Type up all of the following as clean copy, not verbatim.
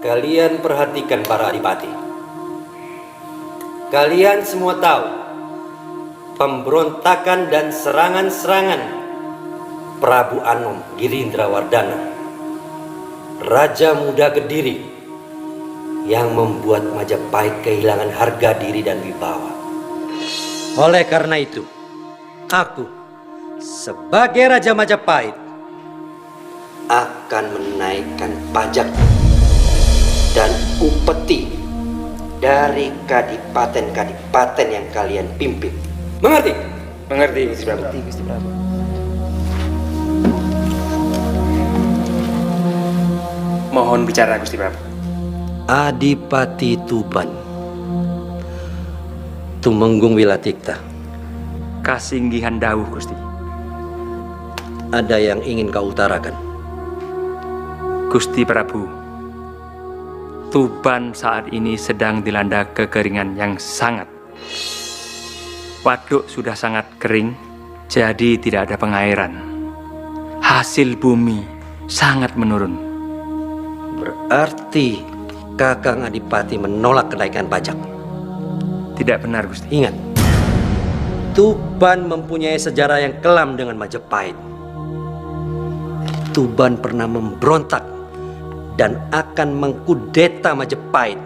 Kalian perhatikan para adipati. Kalian semua tahu pemberontakan dan serangan-serangan Prabu Anom Girindrawardhana, Raja Muda Kediri, yang membuat Majapahit kehilangan harga diri dan wibawa. Oleh karena itu, aku sebagai Raja Majapahit akan menaikkan pajak dan upeti dari kadipaten-kadipaten yang kalian pimpin. Mengerti? Mengerti, Gusti Prabu. Mengerti, Gusti Prabu. Mohon bicara, Gusti Prabu. Adipati Tuban, Tumenggung Wilatikta. Kasinggihan dawuh, Gusti. Ada yang ingin kau utarakan? Gusti Prabu, Tuban saat ini sedang dilanda kekeringan yang sangat. Waduk sudah sangat kering, jadi tidak ada pengairan. Hasil bumi sangat menurun. Berarti Kakang Adipati menolak kenaikan pajak. Tidak benar, Gusti. Ingat, Tuban mempunyai sejarah yang kelam dengan Majapahit. Tuban pernah memberontak dan akan mengkudeta Majapahit.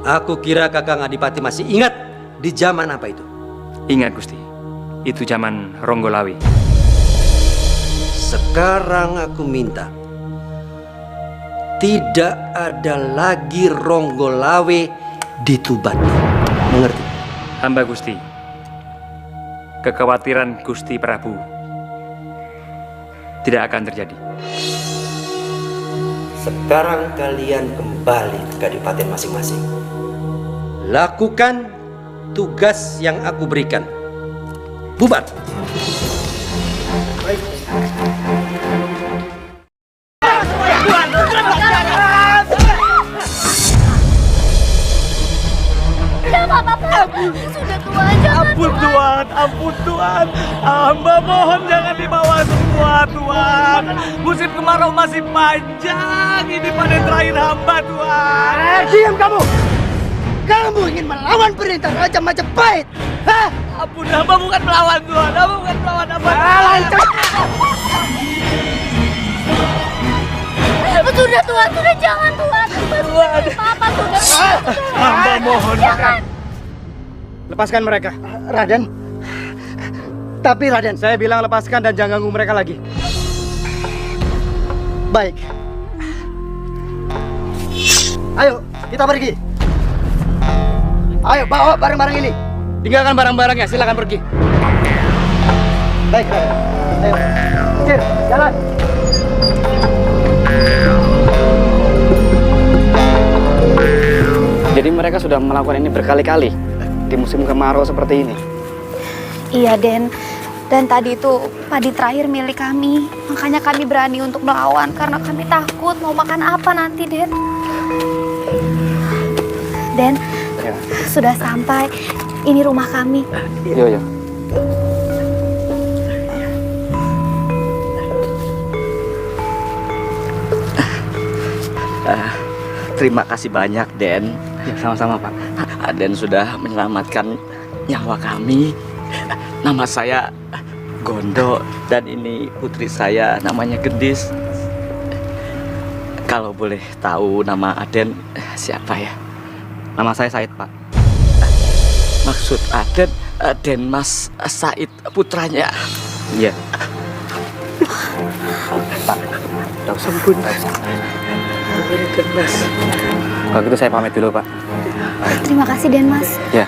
Aku kira Kakang Adipati masih ingat di zaman apa itu? Ingat, Gusti. Itu zaman Ronggolawe. Sekarang aku minta, tidak ada lagi Ronggolawe di Tuban. Mengerti? Hamba Gusti, kekhawatiran Gusti Prabu tidak akan terjadi. Sekarang kalian kembali ke kadipaten masing-masing. Lakukan tugas yang aku berikan. Bubar. Baik. Sudah tua, jangan. Ampun Tuan. Hamba mohon jangan dibawa semua Tuan. Musim kemarau masih panjang. Ini panen terakhir hamba Tuan. Diam kamu! Kamu ingin melawan perintah Raja Majapahit? Hah? Ampun, hamba bukan melawan Tuan. Hamba bukan melawan hamba. Sudah Tuhan, sudah jangan Tuhan. Papa sudah. Hamba mohon. Jangan. Lepaskan mereka. Raden. Tapi Raden, Saya bilang lepaskan dan jangan ganggu mereka lagi. baik. Ayo, kita pergi. Ayo, bawa barang-barang ini. Tinggalkan barang-barangnya, silakan pergi. Baik, Raden. Ayo. Sir, jalan. Jadi mereka sudah melakukan ini berkali-kali di musim kemarau seperti ini. Iya, Den. Dan tadi itu padi terakhir milik kami. Makanya kami berani untuk melawan karena kami takut mau makan apa nanti, Den. Den, Ya. sudah sampai. Ini rumah kami. Yo. Terima kasih banyak, Den. Ya, sama-sama, Pak. Den sudah menyelamatkan nyawa kami. Nama saya Gondo dan ini putri saya namanya Gendis. Kalau boleh tahu nama Aden siapa ya? Nama saya Said, Pak. Maksud Aden Mas Said putranya. Iya. Pak, tak usah pun. Mas. Kalau gitu saya pamit dulu, Pak. Terima kasih, Den Mas. Ya.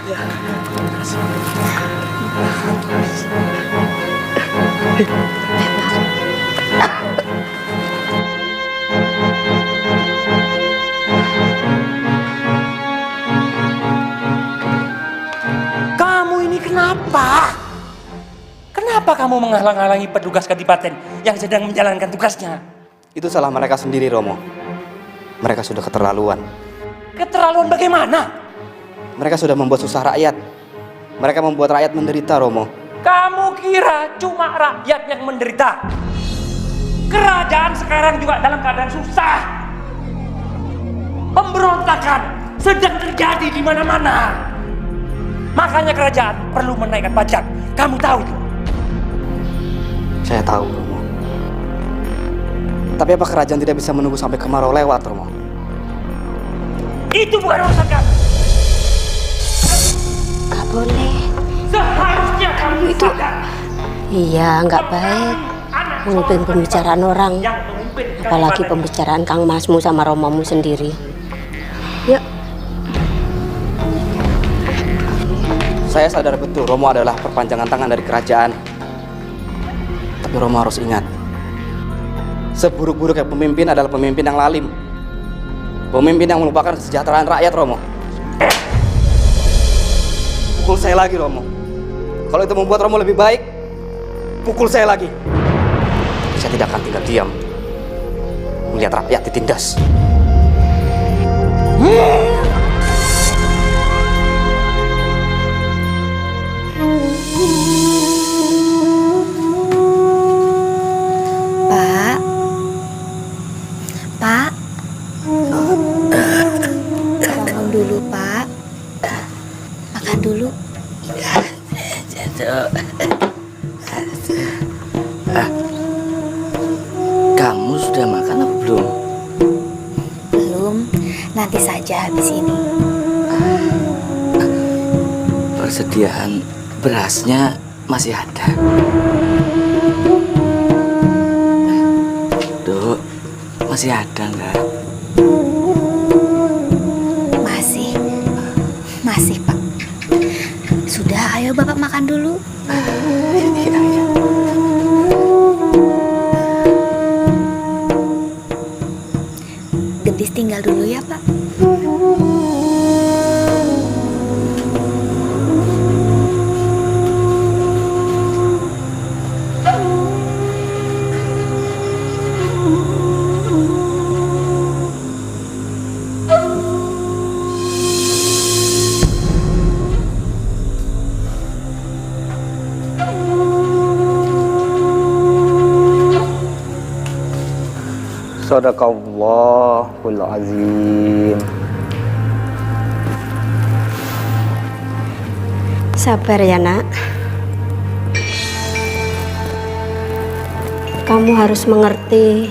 Kamu ini kenapa? Kenapa kamu menghalang-halangi petugas kadipaten yang sedang menjalankan tugasnya? Itu salah mereka sendiri, Romo. Mereka sudah keterlaluan. Keterlaluan bagaimana? Mereka sudah membuat susah rakyat. Mereka membuat rakyat menderita, Romo. Kamu kira cuma rakyat yang menderita? Kerajaan sekarang juga dalam keadaan susah. Pemberontakan sedang terjadi di mana-mana. Makanya kerajaan perlu menaikkan pajak. Kamu tahu itu? Saya tahu, Romo. Tapi apa kerajaan tidak bisa menunggu sampai kemarau lewat, Romo? Itu bukan urusan kamu. Gak boleh. Seharusnya kamu sadar. Iya, nggak baik memimpin pembicaraan orang. Apalagi pembicaraan Kang Masmu sama Romomu sendiri. Yuk. Saya sadar betul Romo adalah perpanjangan tangan dari kerajaan. Tapi Romo harus ingat, seburuk-buruknya pemimpin adalah pemimpin yang lalim. Pemimpin yang melupakan kesejahteraan rakyat, Romo. Pukul saya lagi, Romo. Kalau itu membuat Romo lebih baik, pukul saya lagi. Saya tidak akan tinggal diam melihat rakyat ditindas. Pak. Bangun dulu, Pak. Makan dulu. Kamu sudah makan apa belum? Belum. Nanti saja habis ini. Persediaan berasnya masih ada. Duk, masih ada nggak? Masih, Pak. Sudah, ayo Bapak makan dulu. Iya, iya. Gendis tinggal dulu ya, Pak. Sadaqallahul azim. Sabar ya, Nak. Kamu harus mengerti,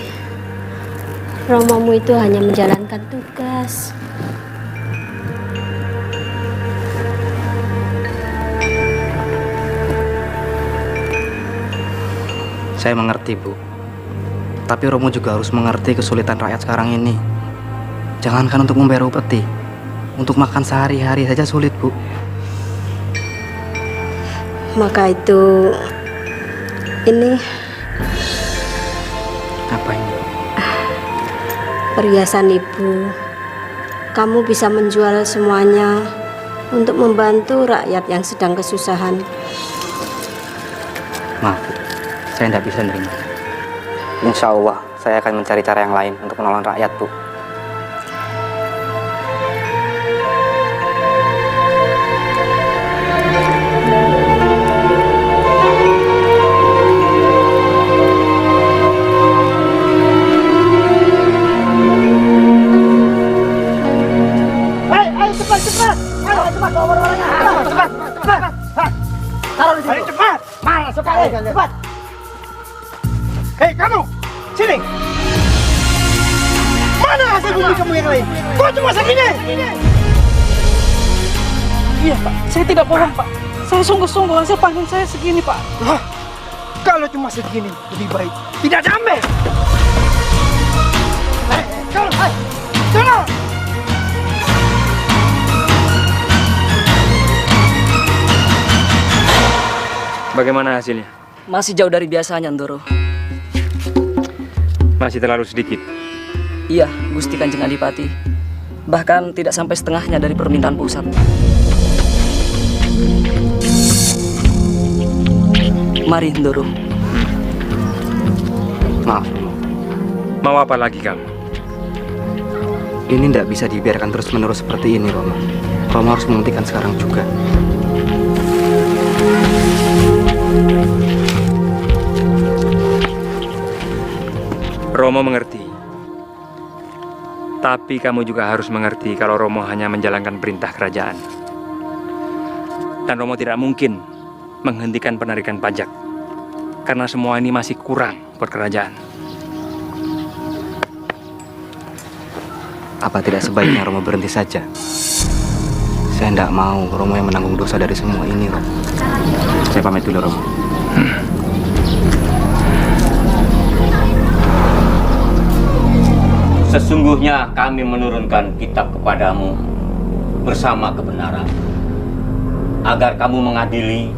Romomu itu hanya menjalankan tugas. Saya mengerti, Bu. Tapi Romo juga harus mengerti kesulitan rakyat sekarang ini. Jangankan untuk membayar upeti, untuk makan sehari-hari saja sulit, Bu. Maka itu, ini Apa ini? perhiasan Ibu. Kamu bisa menjual semuanya untuk membantu rakyat yang sedang kesusahan. Maaf, Bu. Saya tidak bisa nerima. Insya Allah, saya akan mencari cara yang lain untuk menolong rakyat, Bu. Ayo cepat. Ayo cepat bawa barang-barangnya. Cepat. Taruh di situ. Ayo cepat. Mana cepat. Hei kamu, sini. Mana hasil bumi kamu yang lain? Kau cuma segini. Iya Pak, saya tidak bohong Pak. Saya sungguh-sungguh hasil panggung saya segini Pak. Kalau cuma segini, lebih baik tidak diambil. Kalau, sana. Bagaimana hasilnya? Masih jauh dari biasanya, Ndoro. Masih terlalu sedikit. Iya, Gusti Kanjeng Adipati. Bahkan tidak sampai setengahnya dari permintaan pusat. Mari, Ndoro. Maaf, Mau apa lagi kamu? ini tidak bisa dibiarkan terus-menerus seperti ini, Romo. Romo harus menghentikan sekarang juga. Romo mengerti. Tapi kamu juga harus mengerti kalau Romo hanya menjalankan perintah kerajaan. Dan Romo tidak mungkin menghentikan penarikan pajak. Karena semua ini masih kurang buat kerajaan. Apa tidak sebaiknya Romo berhenti saja? Saya tidak mau Romo yang menanggung dosa dari semua ini, Romo. Saya pamit dulu, Romo. Sesungguhnya kami menurunkan kitab kepadamu bersama kebenaran, agar kamu mengadili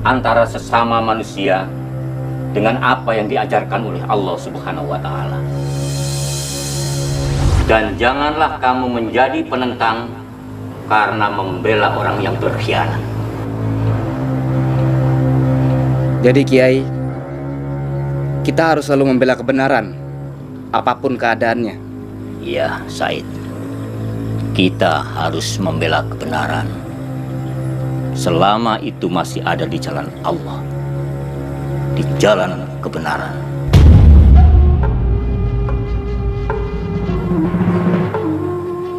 antara sesama manusia dengan apa yang diajarkan oleh Allah Subhanahu wa Ta'ala. Dan janganlah kamu menjadi penentang karena membela orang yang berkhianat. Jadi Kiai, kita harus selalu membela kebenaran, apapun keadaannya. Iya, Said. Kita harus membela kebenaran selama itu masih ada di jalan Allah, di jalan kebenaran.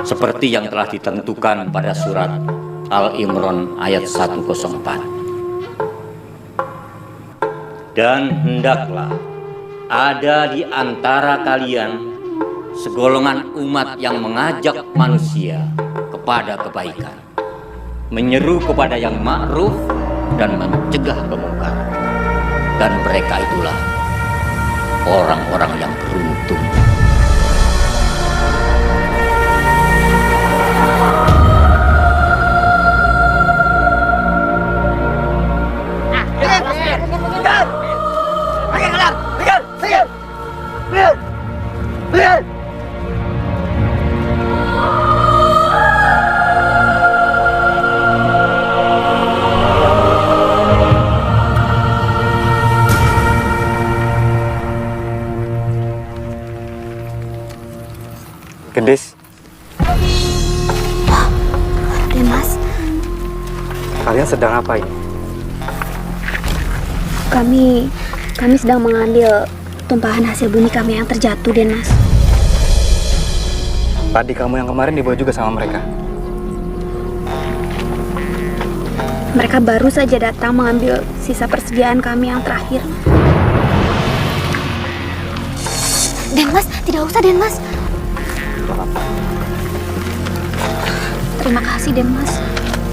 Seperti yang telah ditentukan pada surat Al-Imran ayat 104. Dan hendaklah ada di antara kalian segolongan umat yang mengajak manusia kepada kebaikan, menyeru kepada yang ma'ruf dan mencegah kemungkaran. Dan mereka itulah orang-orang yang beruntung. Gendis, Mas, kalian sedang apa ini? Kami sedang mengambil tumpahan hasil bumi kami yang terjatuh, Den Mas. Tadi kamu yang kemarin dibawa juga sama mereka. Mereka baru saja datang mengambil sisa persediaan kami yang terakhir. Den Mas, tidak usah Den Mas. Terima kasih Den Mas.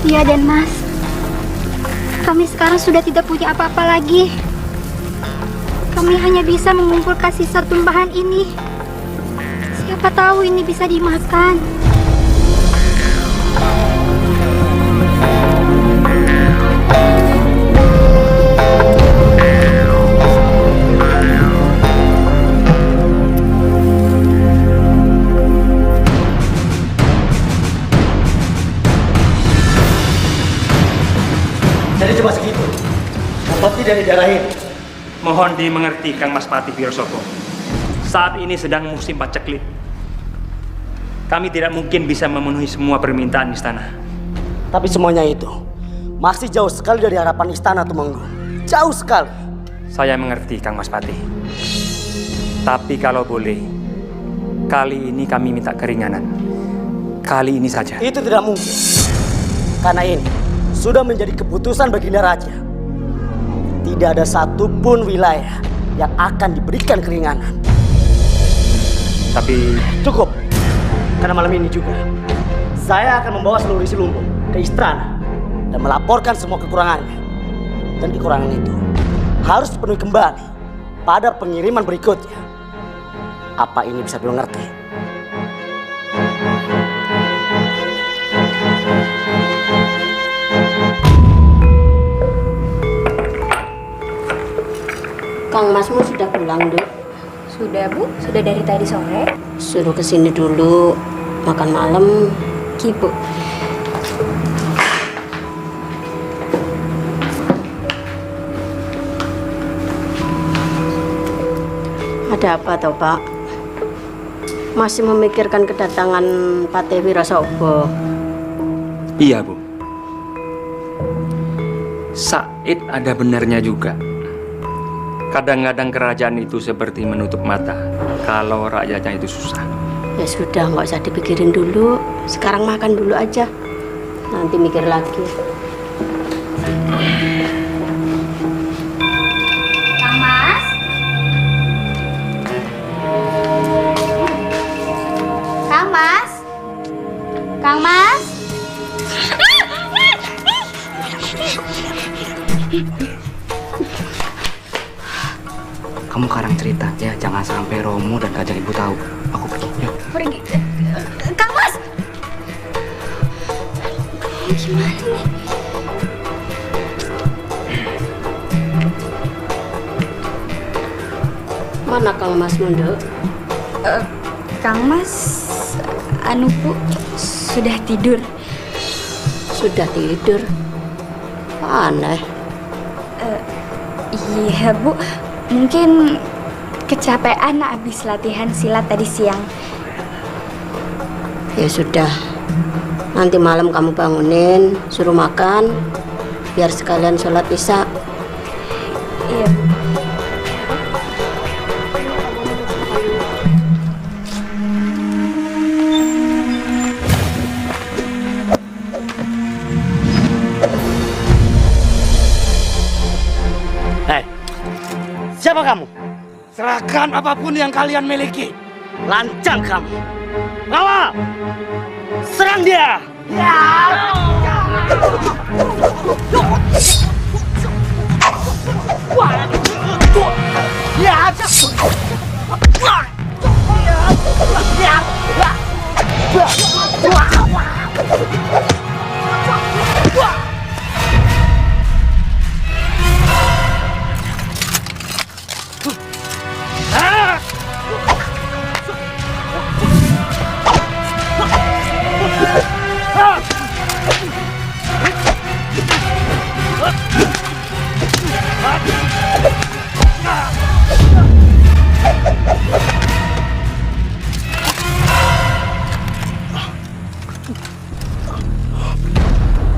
Iya Den Mas. Kami sekarang sudah tidak punya apa-apa lagi. Kami hanya bisa mengumpulkan sisa tumpahan ini. Siapa tahu ini bisa dimakan. Jadi cuma segitu. Dapat tidak didarahin. Mohon dimengerti Kang Mas Pati Wirosoko. Saat ini sedang musim paceklik. Kami tidak mungkin bisa memenuhi semua permintaan istana. Tapi semuanya itu masih jauh sekali dari harapan istana Tumenggung. Jauh sekali. Saya mengerti Kang Mas Pati. Tapi kalau boleh, kali ini kami minta keringanan. Kali ini saja. Itu tidak mungkin. Karena ini sudah menjadi keputusan Baginda Raja. Tidak ada satupun wilayah yang akan diberikan keringanan. Tapi cukup. Karena malam ini juga saya akan membawa seluruh isi lumbung ke istana dan melaporkan semua kekurangannya. Dan kekurangan itu harus dipenuhi kembali pada pengiriman berikutnya. Apa ini bisa dimengerti? Kang Masmu sudah pulang, Duk? Sudah, Bu. Sudah dari tadi sore. Suruh kesini dulu, makan malam. Ibu. Ada apa toh, Pak? Masih memikirkan kedatangan Patih Wirosoko? iya, Bu. Said ada benarnya juga. Kadang-kadang kerajaan itu seperti menutup mata kalau rakyatnya itu susah. Ya sudah, nggak usah dipikirin dulu. Sekarang makan dulu aja. Nanti mikir lagi. Kang Mas? Kang Mas? Kang Mas? Kamu karang cerita ya, jangan sampai Romo dan Kajang Ibu tahu. Aku pergi. Yuk. Pergi. Kang Mas! Gimana nih? Mana Kang Mas Mundo? Kang Mas, anu Bu, sudah tidur. Sudah tidur. Aneh. Iya Bu, mungkin kecapean habis latihan silat tadi siang. Ya sudah. Nanti malam kamu bangunin, suruh makan, biar sekalian sholat isya. Iya Bu. Hei, siapa kamu? Serahkan apapun yang kalian miliki. Lancang kamu. Ngawal! Serang dia!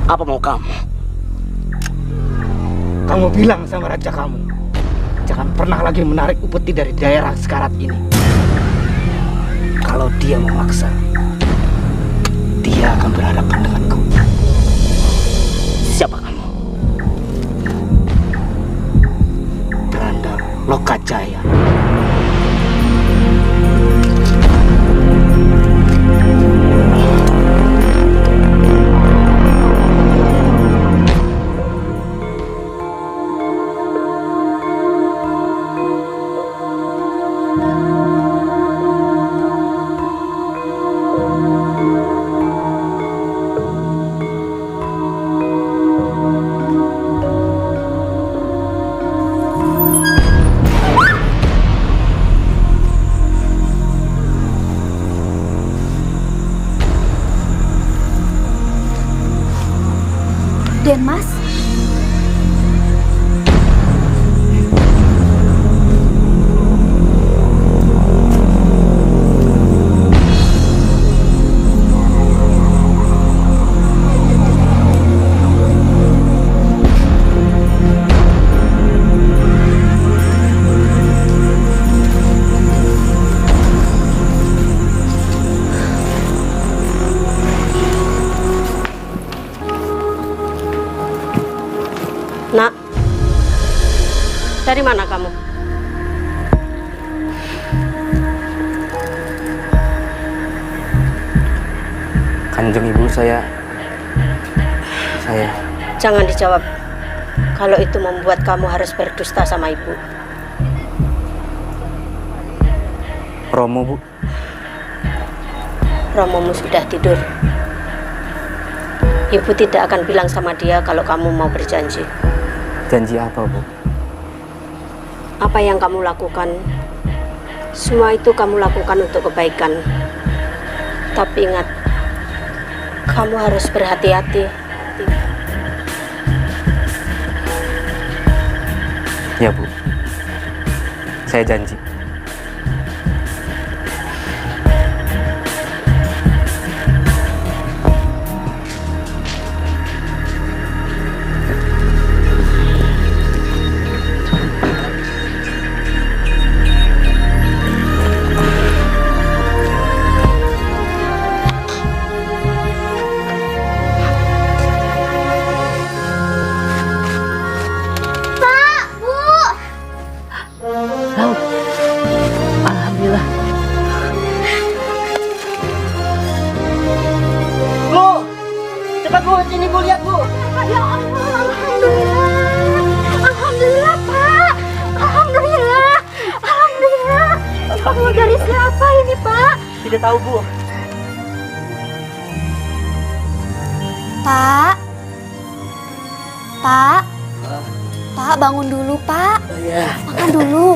Apa mau kamu? Kamu bilang sama raja kamu, jangan pernah lagi menarik upeti dari daerah sekarat ini. Kalau dia memaksa, dia akan berhadapan denganku. Siapa kamu? Belanda Lokajaya. Den Mas? Nak, dari mana kamu? Kanjeng Ibu, saya... Jangan dijawab. Kalau itu membuat kamu harus berdusta sama ibu. Romo, Bu. Romomu sudah tidur. Ibu tidak akan bilang sama dia kalau kamu mau berjanji. Janji apa, Bu? Apa yang kamu lakukan, semua itu kamu lakukan untuk kebaikan. Tapi ingat, kamu harus berhati-hati. Ya, Bu. Saya janji. tidak tahu, Bu. Pak. Pak. Pak, bangun dulu, Pak. Iya. Makan dulu.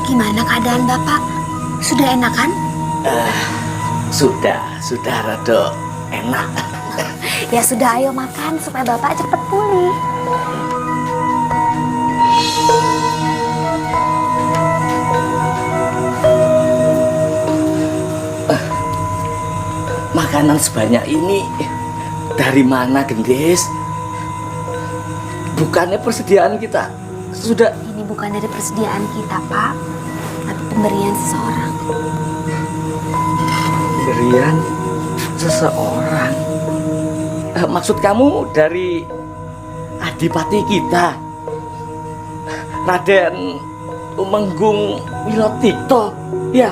Gimana keadaan Bapak? Sudah enakan? Sudah rada enak. Ya sudah, ayo makan supaya Bapak cepat pulih. Makanan sebanyak ini dari mana, Gendis? Bukannya persediaan kita sudah... Ini bukan dari persediaan kita, Pak, tapi pemberian seseorang. Pemberian seseorang? Maksud kamu dari adipati kita, Raden Tumenggung Wilotito, ya?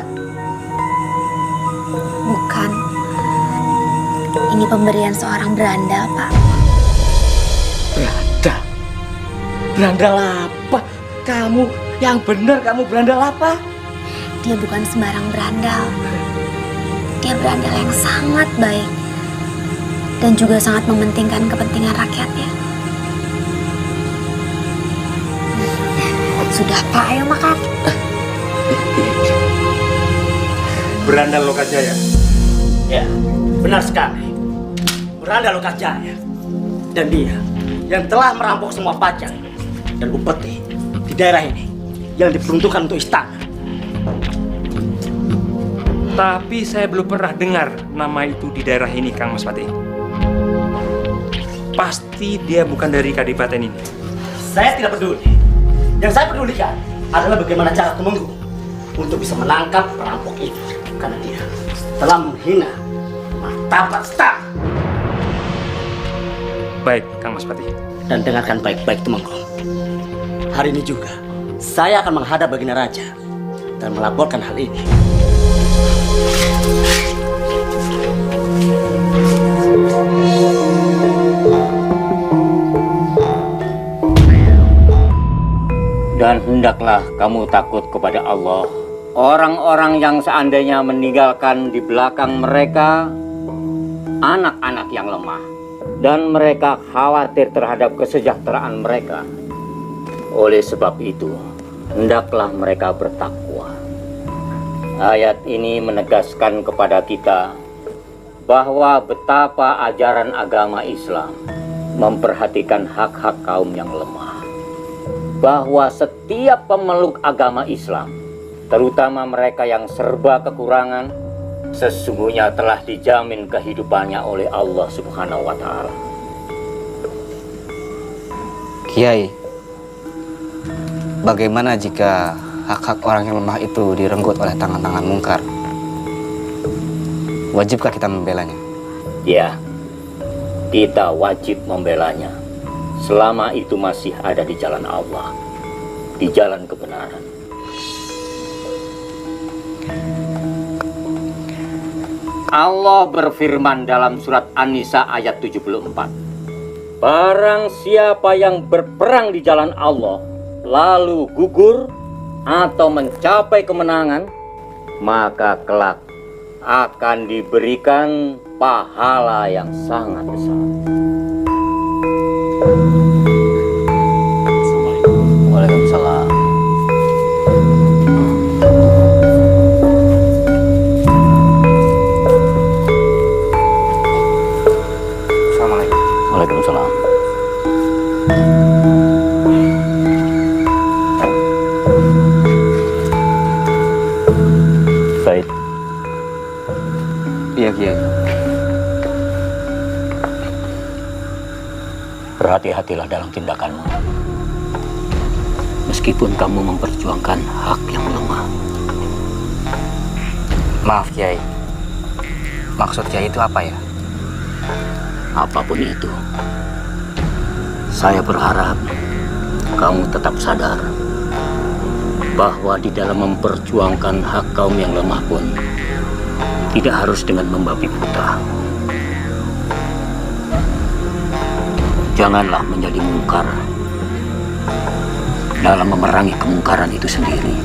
Bukan. Ini pemberian seorang berandal, Pak. Berandal? Berandal apa? Kamu yang benar, kamu berandal apa? Dia bukan sembarang berandal. Dia berandal yang sangat baik dan juga sangat mementingkan kepentingan rakyatnya. Sudah, Pak, ayo makan. Berandal Lokajaya. Ya, benar sekali. Berandal Lokajaya. Dan dia yang telah merampok semua pajak dan upeti di daerah ini yang diperuntukkan untuk istana. Tapi saya belum pernah dengar nama itu di daerah ini, Kang Mas Pati. Pasti dia bukan dari kadipaten ini. Saya tidak peduli. Yang saya pedulikan adalah bagaimana cara Tumenggung untuk bisa menangkap perampok itu. Karena dia telah menghina martabat istana. Baik, Kang Mas Pati. Dan dengarkan baik-baik, Tumenggung. Hari ini juga saya akan menghadap Baginda Raja dan melaporkan hal ini. Dan hendaklah kamu takut kepada Allah. Orang-orang yang seandainya meninggalkan di belakang mereka anak-anak yang lemah, dan mereka khawatir terhadap kesejahteraan mereka. Oleh sebab itu, hendaklah mereka bertakwa. Ayat ini menegaskan kepada kita bahwa betapa ajaran agama Islam memperhatikan hak-hak kaum yang lemah. Bahwa setiap pemeluk agama Islam, terutama mereka yang serba kekurangan, sesungguhnya telah dijamin kehidupannya oleh Allah Subhanahu wa Ta'ala. Kiai, bagaimana jika hak-hak orang yang lemah itu direnggut oleh tangan-tangan mungkar? Wajibkah kita membelanya? Ya, kita wajib membelanya selama itu masih ada di jalan Allah, di jalan kebenaran. Allah berfirman dalam surat An-Nisa ayat 74. Barang siapa yang berperang di jalan Allah lalu gugur atau mencapai kemenangan, maka kelak akan diberikan pahala yang sangat besar. Waalaikumsalam. Assalamualaikum. Waalaikumsalam. Baik. Iya, Kiai. Berhati-hatilah dalam tindakanmu. Meskipun kamu memperjuangkan hak yang lemah. Maaf, Kiai. Maksud Kiai itu apa ya? Apapun itu, saya berharap kamu tetap sadar bahwa di dalam memperjuangkan hak kaum yang lemah pun tidak harus dengan membabi buta. Janganlah menjadi mungkar dalam memerangi kemungkaran itu sendiri.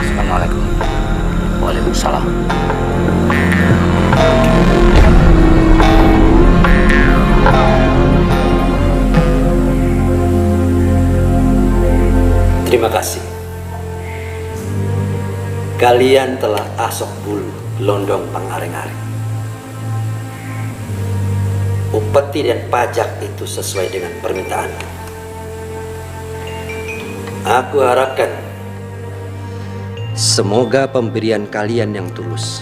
Assalamualaikum. Waalaikumsalam. Terima kasih. Kalian telah asok bulu londong pangaring-aring. Upeti dan pajak itu sesuai dengan permintaanku. Aku harapkan semoga pemberian kalian yang tulus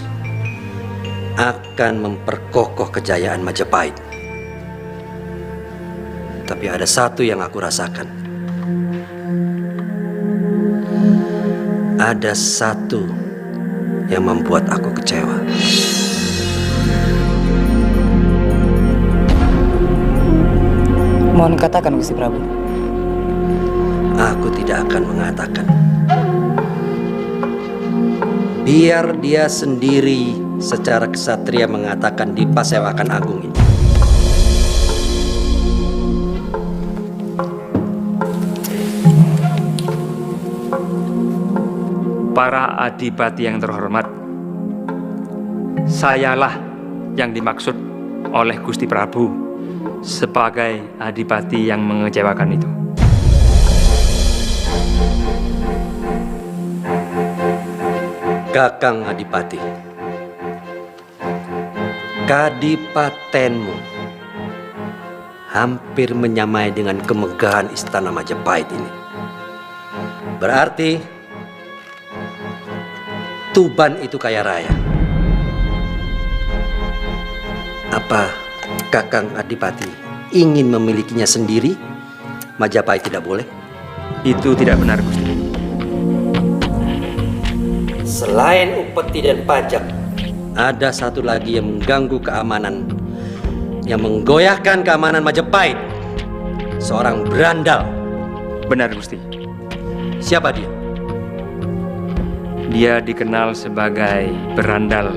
akan memperkokoh kejayaan Majapahit. Tapi ada satu yang aku rasakan. Ada satu yang membuat aku kecewa. Mohon katakan, Gusti Prabu. Aku tidak akan mengatakan. Biar dia sendiri secara kesatria mengatakan di Pasewakan Agung ini. Para adipati yang terhormat, sayalah yang dimaksud oleh Gusti Prabu sebagai adipati yang mengecewakan itu. Kakang Adipati, kadipatenmu hampir menyamai dengan kemegahan istana Majapahit ini. Berarti Tuban itu kaya raya. Apa Kakang Adipati ingin memilikinya sendiri? Majapahit tidak boleh? Itu tidak benar, Gusti. Selain upeti dan pajak, ada satu lagi yang mengganggu keamanan, yang menggoyahkan keamanan Majapahit. Seorang berandal. Benar, Gusti. Siapa dia? Dia dikenal sebagai berandal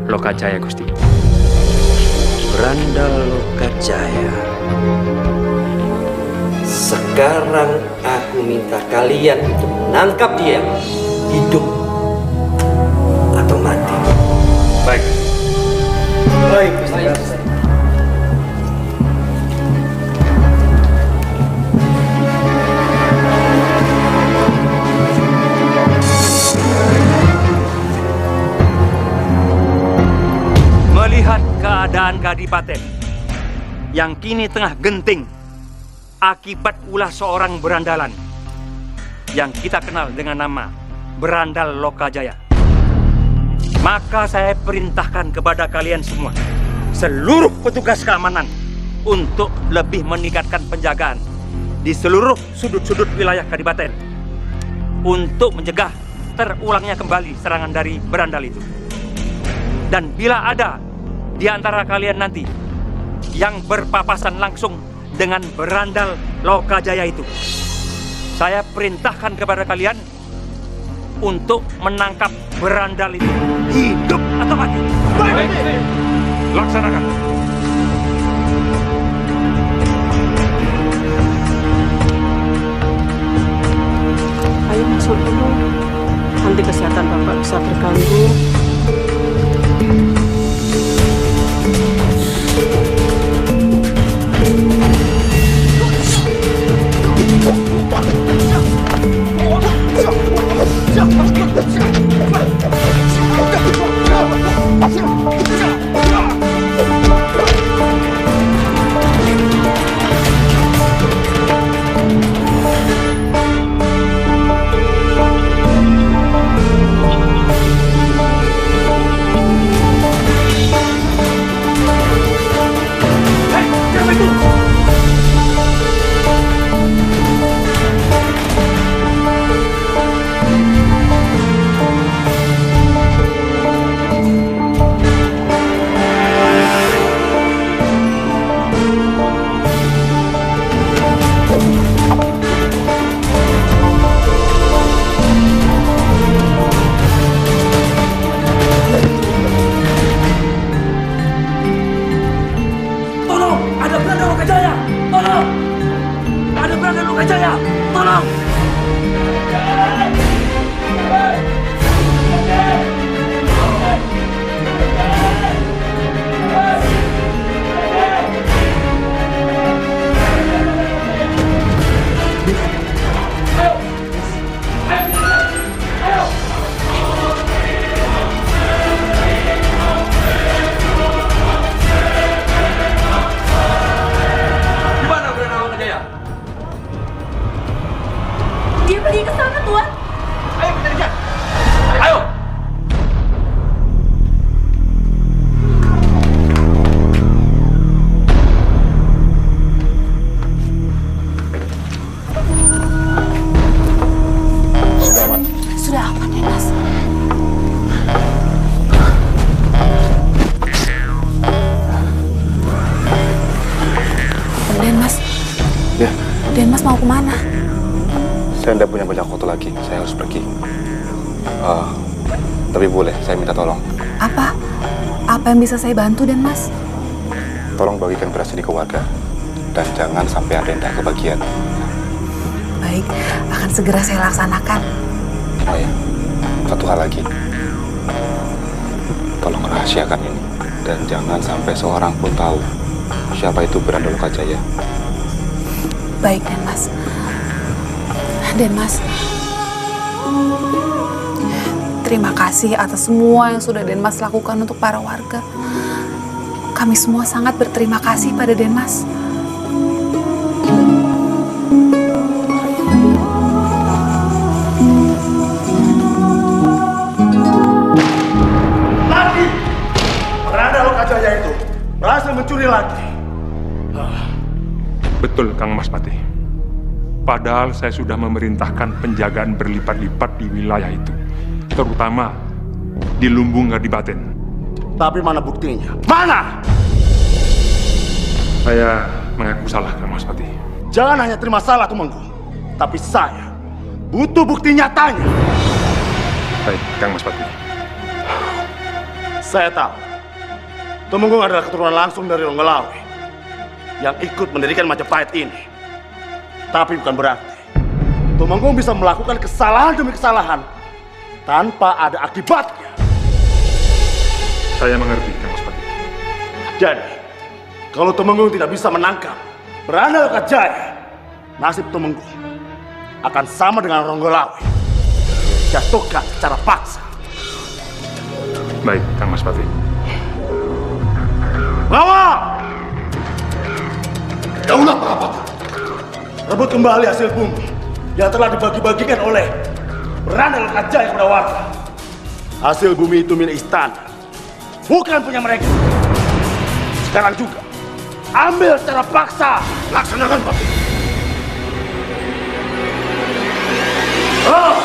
Lokajaya, Gusti. Berandal Lokajaya. Sekarang aku minta kalian untuk menangkap dia, hidup atau mati. Baik. Baik, Gusti Prabu. Melihat keadaan Kadipaten yang kini tengah genting akibat ulah seorang berandalan yang kita kenal dengan nama Berandal Lokajaya, maka saya perintahkan kepada kalian semua, seluruh petugas keamanan, untuk lebih meningkatkan penjagaan di seluruh sudut-sudut wilayah Kadipaten untuk mencegah terulangnya kembali serangan dari berandal itu. Dan bila ada di antara kalian nanti yang berpapasan langsung dengan berandal Lokajaya itu, saya perintahkan kepada kalian untuk menangkap berandal itu, hidup atau mati. Baik. Laksanakan. Ayo masuk dulu. Nanti kesehatan Bapak bisa terganggu. Saya tidak punya banyak waktu lagi, saya harus pergi. Tapi boleh, saya minta tolong. Apa? Apa yang bisa saya bantu, Den Mas? Tolong bagikan beras ini ke warga. Dan jangan sampai ada yang tak kebagian. Baik, akan segera saya laksanakan. Oh ya, satu hal lagi. Tolong rahasiakan ini. Dan jangan sampai seorang pun tahu siapa itu Branda Lokajaya. Baik, Den Mas. Den Mas, terima kasih atas semua yang sudah Den Mas lakukan untuk para warga. Kami semua sangat berterima kasih pada Den Mas. Lagi! Branda Lokajaya itu berhasil mencuri lagi. Betul, Kang Mas Patih. Padahal saya sudah memerintahkan penjagaan berlipat-lipat di wilayah itu. Terutama di Lumbung Ngadipaten. Tapi mana buktinya? Mana? Saya mengaku salah, Kang Mas Patih. Jangan hanya terima salah, Tumenggung. Tapi saya butuh bukti nyatanya. Baik, Kang Mas Patih. Saya tahu Tumenggung adalah keturunan langsung dari Ronggolawe yang ikut mendirikan Majapahit ini. Tapi bukan berarti Tumenggung bisa melakukan kesalahan demi kesalahan tanpa ada akibatnya. Saya mengerti, Kang Mas Patih. Jadi, kalau Tumenggung tidak bisa menangkap Branda Lokajaya, nasib Tumenggung akan sama dengan Ronggolawe, dijatuhkan secara paksa. Baik, Kang Mas Patih. Bawa! Daulah apa? Rebut kembali hasil bumi yang telah dibagi-bagikan oleh Branda Lokajaya kepada warga. Hasil bumi itu milik istana, bukan punya mereka. Sekarang juga, ambil secara paksa. Laksanakan, Pak. Oh!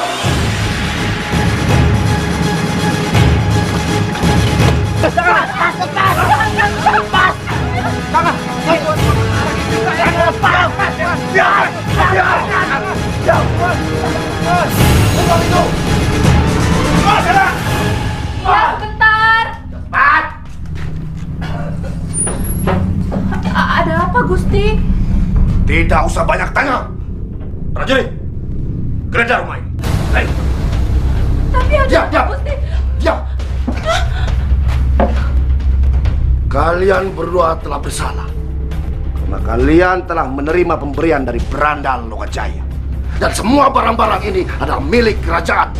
Ada apa, Gusti? Tidak usah banyak tanya. Prajurit, geledah rumah ini. Ayo. Tapi ada apa, Gusti? Diam. Kalian berdua telah bersalah karena kalian telah menerima pemberian dari Branda Lokajaya. Dan semua barang-barang ini adalah milik kerajaan.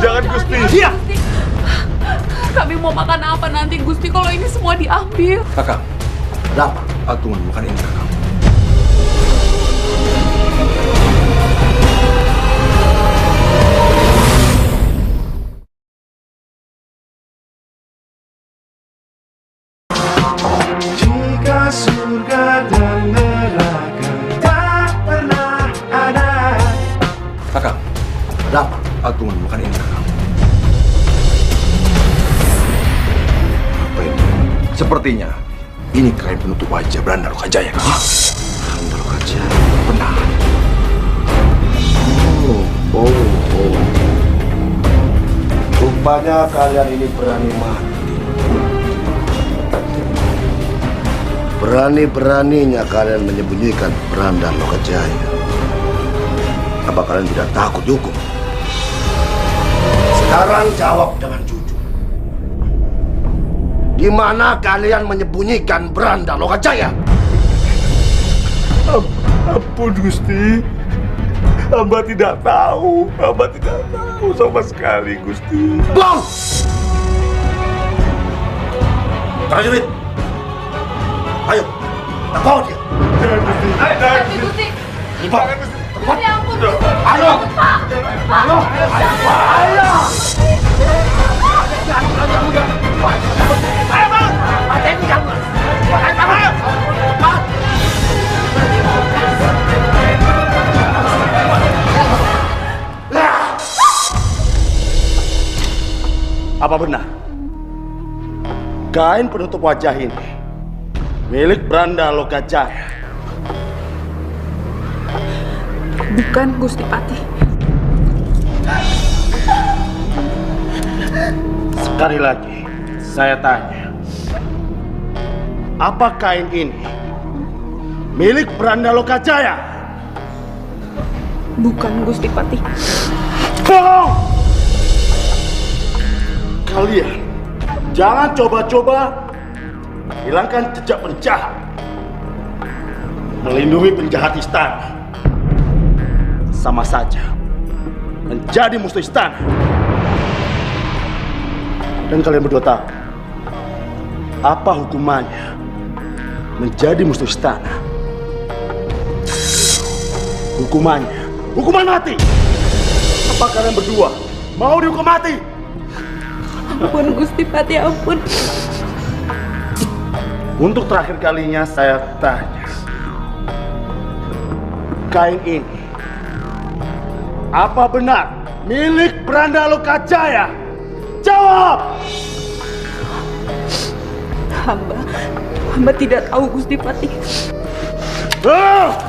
Jangan, Gusti. Diam. Kami mau makan apa nanti, Gusti, kalau ini semua diambil? Kakak, ada apa? aku makan ini, kakak. Jika surga dan neraka tak pernah ada. Kakak, Ada apa? aku makan ini, kakak. Apa ini? Sepertinya ini kain penutup wajah Branda Lokajaya. Branda Lokajaya, benar. Oh. Rupanya kalian ini berani mati. Berani-beraninya kalian menyembunyikan Branda Lokajaya. Apa kalian tidak takut dihukum? Sekarang jawab dengan jujur. Di mana kalian menyembunyikan Branda Lokajaya? Ampun, Gusti. Hamba tidak tahu. Hamba tidak tahu sama sekali, Gusti. Bang! Prajurit! Ayo, kita bawa dia. Jangan, Gusti. Tapi, Gusti. Dibawa. Gusti, ampun, Gusti. Ayo! Pak! Ayo! Ayo! Apa benar? Kain penutup wajah ini milik Branda Lokajaya. Bukan, Gusti Patih. Sekali lagi, saya tanya. Apa kain ini milik Branda Lokajaya? Bukan, Gusti Patih. Bohong! Kalian jangan coba-coba hilangkan jejak penjahat. Melindungi penjahat istana sama saja menjadi musuh istana. Dan kalian berdua tahu apa hukumannya menjadi musuh istana? Hukumannya hukuman mati. Apa kalian berdua mau dihukum mati? Ampun, Gusti Patih, ampun. Untuk terakhir kalinya saya tanya, kain ini apa benar milik Branda Lokajaya? Jawab! Hamba tidak tahu, Gusti Patih.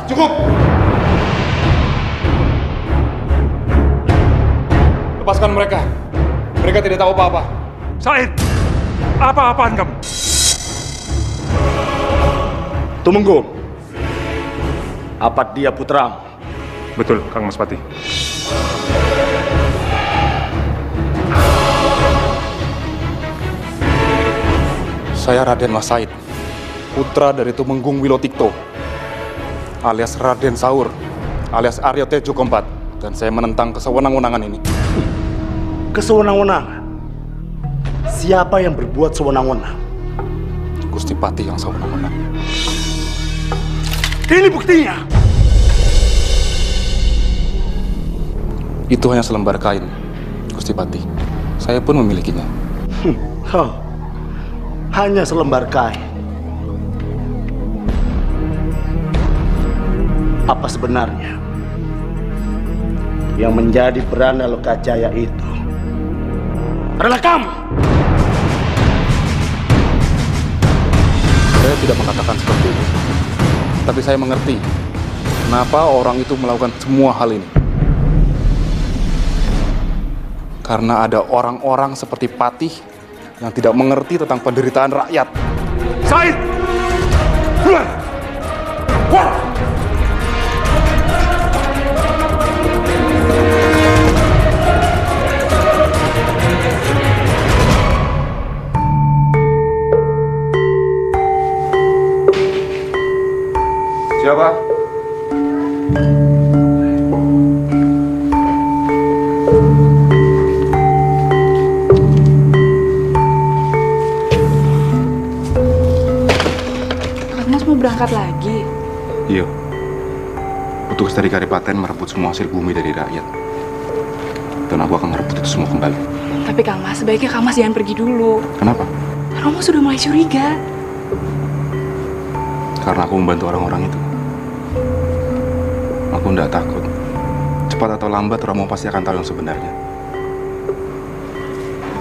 Cukup! Lepaskan mereka. Mereka tidak tahu apa-apa. Said, apa-apaan kamu? Tumenggung. Apa dia putramu? Betul, Kang Mas Patih. Saya Raden Mas Said, putra dari Tumenggung Wilotikto, alias Raden Saur, alias Aryo Tejo Keempat, dan saya menentang kesewenang-wenangan ini. Kesewenang-wenangan? Siapa yang berbuat sewenang-wenang? Gusti Patih yang sewenang-wenang. Ini buktinya. Itu hanya selembar kain, Gusti Patih. Saya pun memilikinya. Hanya selembar kain. Apa sebenarnya yang menjadi Branda Lokajaya itu adalah kamu? Saya tidak mengatakan seperti itu. Tapi saya mengerti kenapa orang itu melakukan semua hal ini. Karena ada orang-orang seperti Patih yang tidak mengerti tentang penderitaan rakyat. Said! Keluar! Keluar! Siapa? Berangkat lagi? Iya. Petugas dari Kadipaten merebut semua hasil bumi dari rakyat. Dan aku akan merebut itu semua kembali. Tapi Kang Mas, sebaiknya Kang Mas jangan pergi dulu. Kenapa? Romo sudah mulai curiga. Karena aku membantu orang-orang itu. Aku tidak takut. Cepat atau lambat Romo pasti akan tahu yang sebenarnya.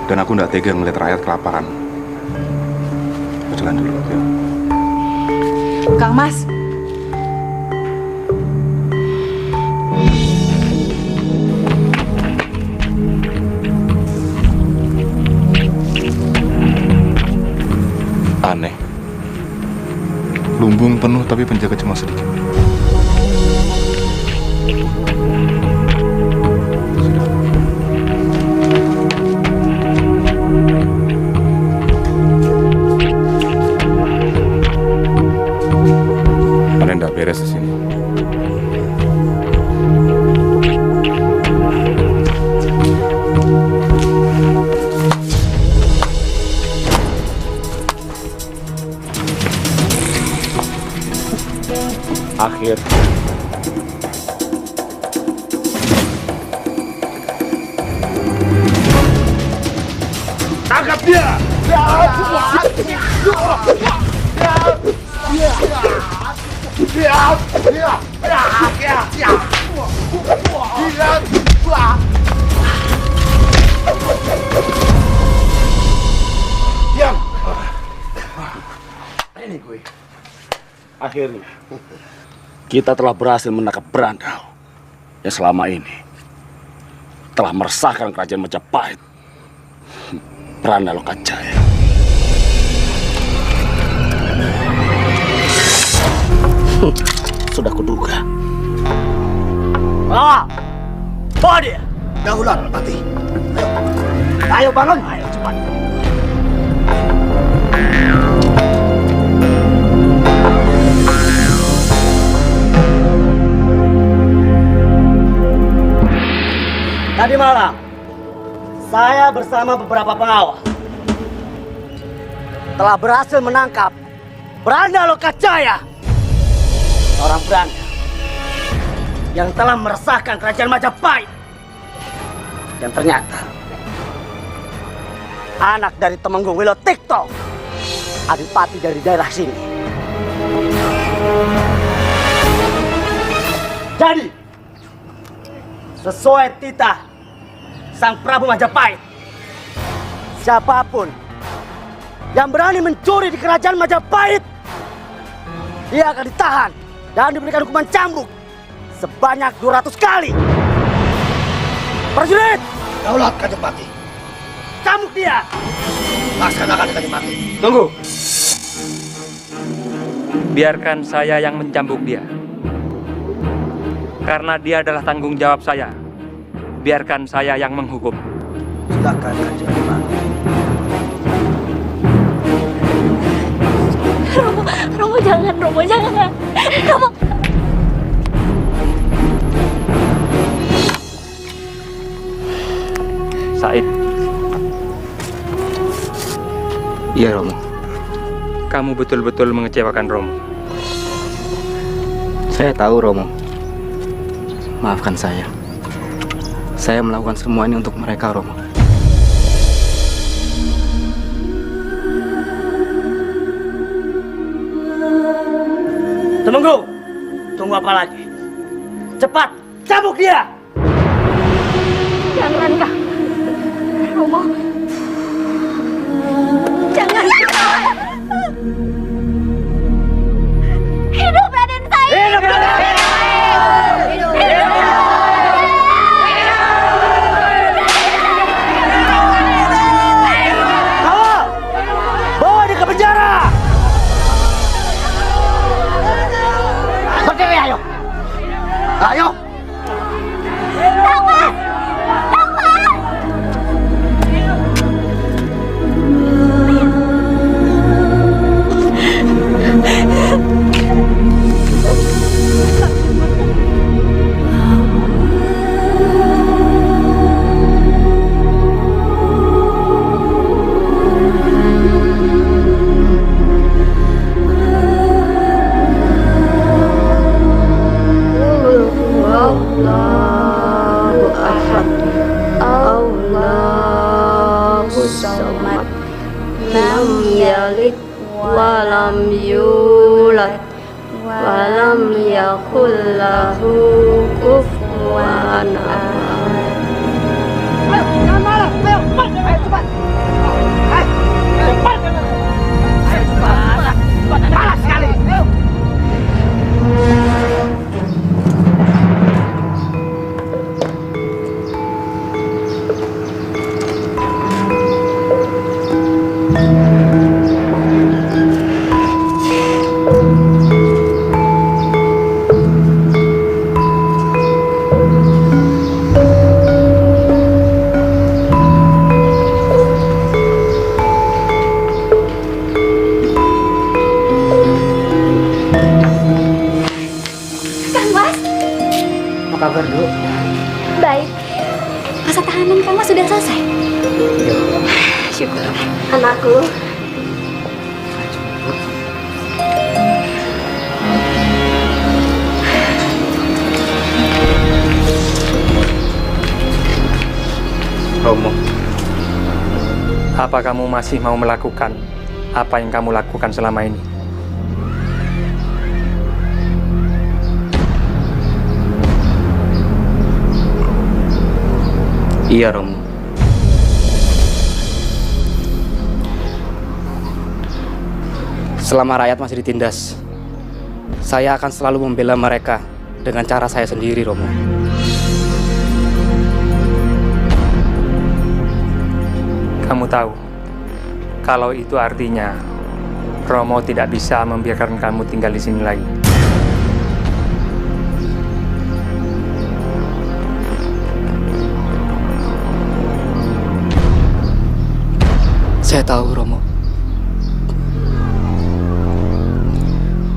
Dan aku tidak tega melihat rakyat kelaparan. Aku jalan dulu, ya. Kang Mas. Aneh. Lumbung penuh tapi penjaga cuma sedikit. Beres di sini. Akhir. Tangkap dia! Diam! Ini gue. Akhirnya kita telah berhasil menangkap Branda. yang selama ini telah meresahkan kerajaan Majapahit, Prana Lokajaya. Sudah kuduga. Bawa dia. Daulat, Pati. Ayo bangun. Ayo cepat. Tadi malam, saya bersama beberapa pengawal telah berhasil menangkap Prana Lokajaya, seorang Belanda yang telah meresahkan kerajaan Majapahit. Dan ternyata anak dari Temenggung Wilotikto, adipati dari daerah sini. Jadi, sesuai titah Sang Prabu Majapahit, siapapun yang berani mencuri di kerajaan Majapahit, dia akan ditahan dan diberikan hukuman cambuk sebanyak 200 kali. Prajurit! Daulat, Kanjeng. Cambuk dia! Laksanakan, Kanjeng. Tunggu. Biarkan saya yang mencambuk dia. Karena dia adalah tanggung jawab saya. Biarkan saya yang menghukum. Silakan, Kanjeng. Romo jangan, Romo jangan. Romo. Said. Iya, Romo. Kamu betul-betul mengecewakan Romo. Saya tahu, Romo. Maafkan saya. Saya melakukan semua ini untuk mereka, Romo. Temenggung, tunggu apa lagi? Cepat, cambuk dia! Jangan, Kak. Romo. Jangan. Hidup Raden Said! Hidup Raden Said! Kawal! Bawa dia ke penjara! Berdiri, ayo! Ayo! Walam yulad walam yakul lahu kufuwan ahad. Jangan marah, ayo cepat, ayo cepat. Ayo cepat. Ayo cepat. Panas sekali. Ayo. Baik. Masa tahanan kamu sudah selesai? Syukur. Anakku. Romo, apa kamu masih mau melakukan apa yang kamu lakukan selama ini? Iya, Romo. Selama rakyat masih ditindas, saya akan selalu membela mereka dengan cara saya sendiri, Romo. Kamu tahu, kalau itu artinya Romo tidak bisa membiarkan kamu tinggal di sini lagi. Saya tahu, Romo.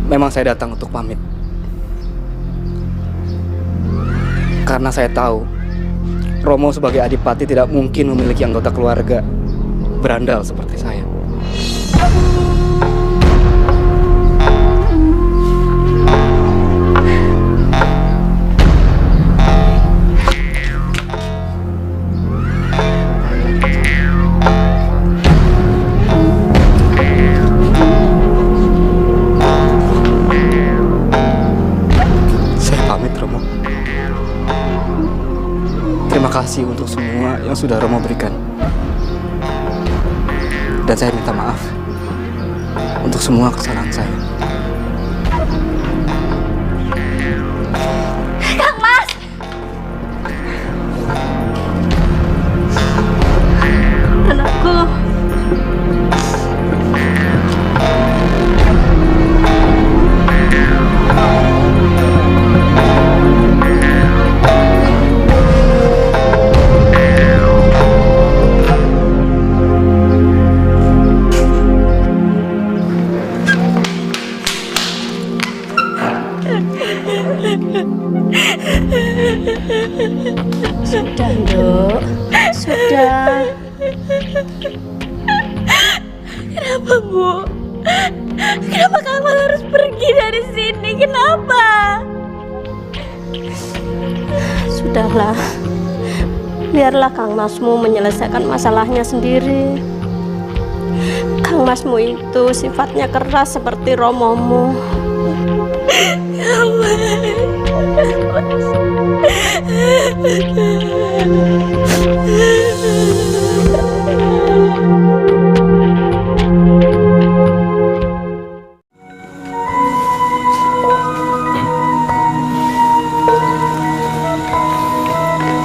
Memang saya datang untuk pamit. Karena saya tahu, Romo sebagai adipati tidak mungkin memiliki anggota keluarga berandal seperti saya. Terima kasih untuk semua yang sudah Romo berikan. Dan saya minta maaf untuk semua kesalahan saya. Kang Mas! Anakku. Sudah, Nduk. Sudah. Kenapa, Bu? Kenapa Kamal harus pergi dari sini? Kenapa? Sudahlah. Biarlah Kang Masmu menyelesaikan masalahnya sendiri. Kang Masmu itu sifatnya keras seperti Romomu.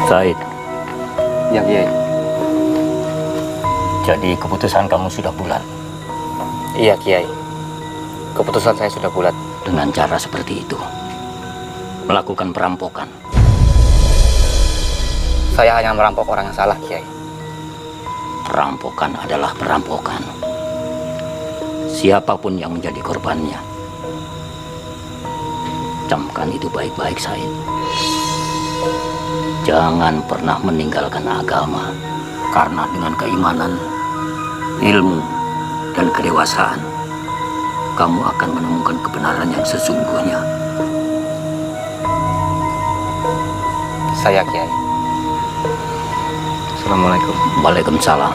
Said. Ya, Kiai. Jadi keputusan kamu sudah bulat? Iya, Kiai. Keputusan saya sudah bulat. Dengan cara seperti itu, melakukan perampokan. Saya hanya merampok orang yang salah, Kiai. Perampokan adalah perampokan. Siapapun yang menjadi korbannya, camkan itu baik-baik, Said. Jangan pernah meninggalkan agama, karena dengan keimanan, ilmu, dan kedewasaan, kamu akan menemukan kebenaran yang sesungguhnya. Saya, Kiai. Assalamualaikum. Waalaikumsalam.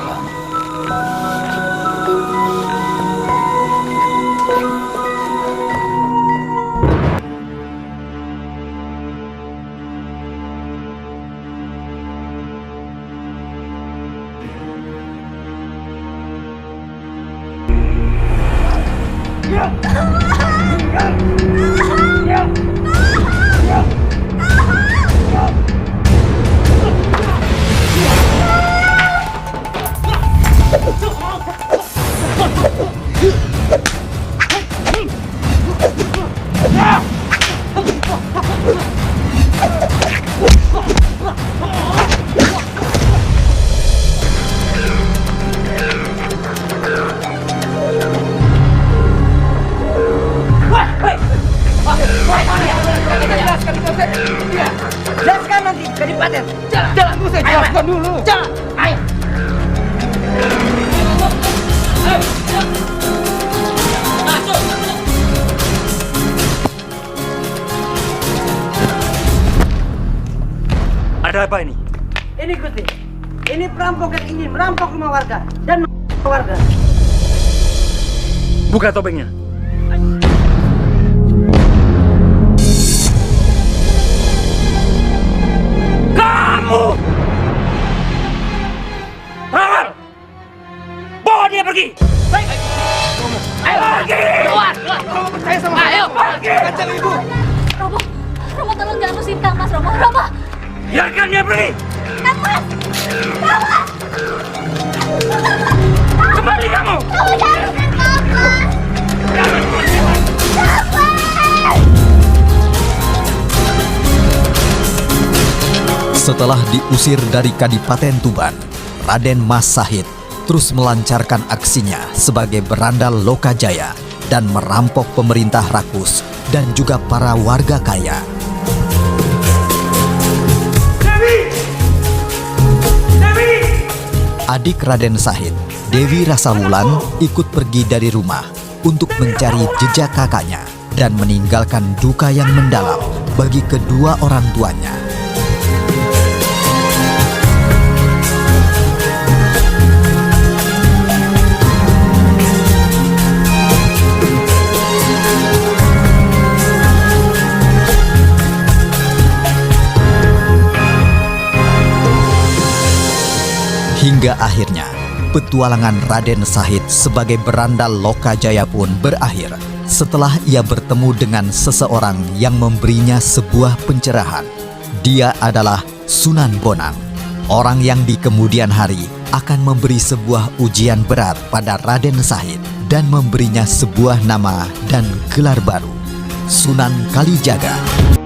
Jelaskan nanti dari Paten. Jalan, tunggu saya jelaskan dulu. Jalan, ayo. Ada apa ini? Ini Gusti, ini perampok yang ingin merampok rumah warga dan warga. Buka topengnya. Kamu! Rawal! Bawa dia pergi! Ayo pergi! Keluar! Kamu percaya sama aku? Ayo pergi! Kencang ibu! Romo tolong jangan usin Kang Mas, Romo. Romo! Biarkan dia pergi! Kang Mas! Kang Mas! Setelah diusir dari Kadipaten Tuban, Raden Mas Sahid terus melancarkan aksinya sebagai berandal Lokajaya dan merampok pemerintah rakus dan juga para warga kaya. Adik Raden Sahid, Dewi Rasawulan, ikut pergi dari rumah untuk mencari jejak kakaknya dan meninggalkan duka yang mendalam bagi kedua orang tuanya. Hingga akhirnya, petualangan Raden Sahid sebagai berandal Lokajaya pun berakhir setelah ia bertemu dengan seseorang yang memberinya sebuah pencerahan. Dia adalah Sunan Bonang, orang yang di kemudian hari akan memberi sebuah ujian berat pada Raden Sahid dan memberinya sebuah nama dan gelar baru, Sunan Kalijaga.